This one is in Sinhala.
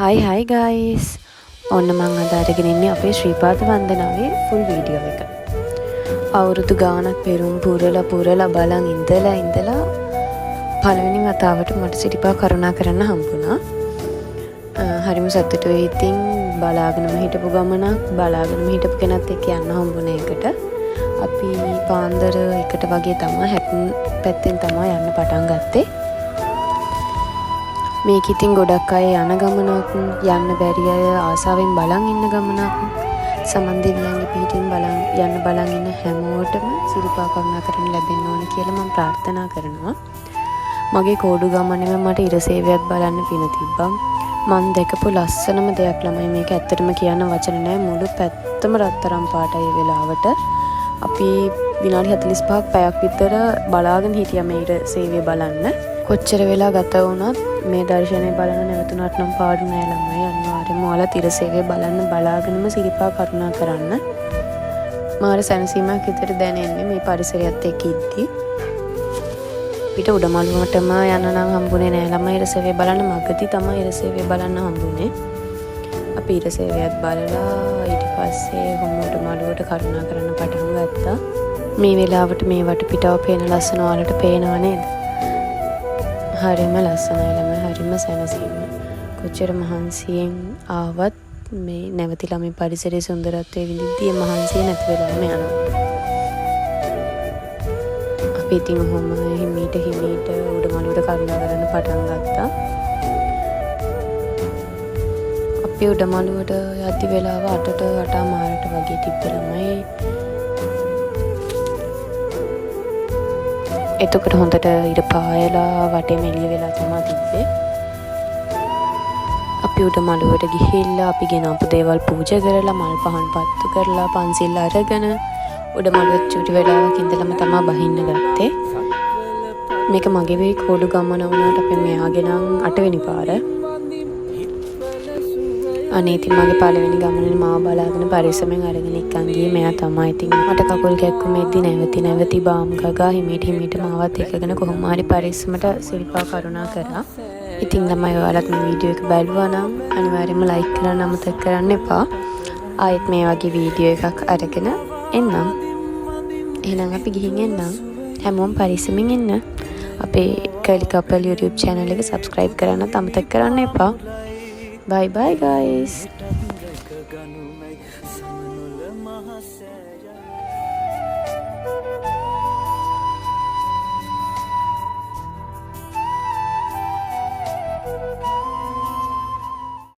Hi guys. ඔන්න මං අද අරගෙන ඉන්නේ අපේ ශ්‍රීපාද වන්දනාවේ ෆුල් වීඩියෝ එක. අවුරුදු ගාණක් පෙරම් පුරලා බලන් ඉඳලා පළවෙනි වතාවට මට සිරිපා කරුණා කරන්න හම්බුණා. හරිම සතුටුයි. ඉතින් බලාගෙනම හිටපු ගමනක් බලාගෙනම හිටපු කෙනත් එක්ක යන්න හම්බුණ එකට. අපි පාන්දර 1ට වගේ තමයි හැප්පන් පැත්තෙන් තමයි යන්න පටන් ගත්තේ. මේක ඉතින් ගොඩක් අය යන ගමනක්, යන්න බැරි අය ආසාවෙන් බලන් ඉන්න ගමනක්. සමන්දේවියන්ගේ පිටින් බලන් ඉන්න හැමෝටම සිරිපා කරුණා කරන්න ලැබෙන්න ඕන කියලා මම ප්‍රාර්ථනා කරනවා. මගේ කෝඩු ගමනේම මට ඉරසේවයක් බලන්න පින තිබ්බා. මම දැකපු ලස්සනම දෙයක් ළමයි මේක. ඇත්තටම කියන්න වචන නැහැ. මුළු පැත්තම රත්තරන් පාටයි වෙලාවට. අපි විනාඩි 45ක් පැයක් විතර බලාගෙන හිටියා මේ ඉරසේවය බලන්න. කොච්චර වෙලා ගත වුණත් මේ දර්ශනය බලන්න නැවතුණාට නම් පාඩු නෑ ළමයි. අනිවාර්යයෙන්ම ඔයාලා තිරසේවය බලන්න බලාගෙනම සිරිපා කරුණා කරන්න. මාර සැනසීමක් විතර දැනෙන්නේ මේ පරිසරයත් එක්ක ඉද්දි. පිට උඩමළුවටම යන්න නම් හම්බුනේ නෑ ළමයි ඉරසේවය බලන්න. මගදී තමයි ඉරසේවය බලන්න හම්බුනේ. අපි ඉරසේවයත් බලලා ඊට පස්සේ උඩමළුවට කරුණා කරන්න පටන් ගත්තා. මේ වෙලාවට මේ වටපිටාව පේන ලස්සන ඔයාලට පේනව නේද? හරිම ලස්සනයි ළමයි, හරිම සැනසීම. කොච්චර මහන්සියෙන් ආවත් මේ නැවතිලා මේ පරිසරයේ සුන්දරත්වය විඳිද්දී මහන්සිය නැති වෙලාම යනවා. අපි ඉතින් ඔහොම හිමීට උඩමළුවට කරුණා කරන්න පටන් ගත්තා. අපි උඩමළුවට යද්දි වෙලාව 8:08 වගේ තිබ්බ ළමයි. එතකොට හොඳට ඉර පායලා වටේම එළිය වෙලා තමයි තිබ්බේ. අපි උඩමළුවට ගිහිල්ලා අපි ගෙන අපු දේවල් පූජා කරලා මල් පහන් පත්තු කරලා පන්සිල් අරගෙන උඩමළුවට චුටි වෙලාවක ඉඳලම තමයි බහින්න ගත්තේ. මේක මගේ වෙයි කෝඩු ගමන වුණාට අපි මෙයාගේ නම් 8 වෙනි පාර. අනේ ඉතින් මගේ පළවෙනි ගමනේ මාව බලාගෙන පරිස්සමෙන් අරගෙන එක්කන් ගියේ මෙයා තමයි. ඉතින් මට කකුල් කැක්කුමේදී නැවති බාම් ගගා හිමීට මාවත් එක්කගෙන කොහොම හරි පරිස්සමට සිරිපා කරුණා කරා. ඉතින් ළමයි ඔයාලත් මේ වීඩියෝ එක බැලුවා නම් අනිවාර්යයෙන්ම ලයික් කරන්න අමතක කරන්න එපා. ආයෙත් මේ වගේ වීඩියෝ එකක් අරගෙන එන්නම්. එහෙනම් අපි ගිහින් එන්නම්. හැමෝම පරිස්සමින් ඉන්න. අපේ කලි කපල් YouTube channel එක subscribe කරන්නත් අමතක කරන්න එපා. Bye guys.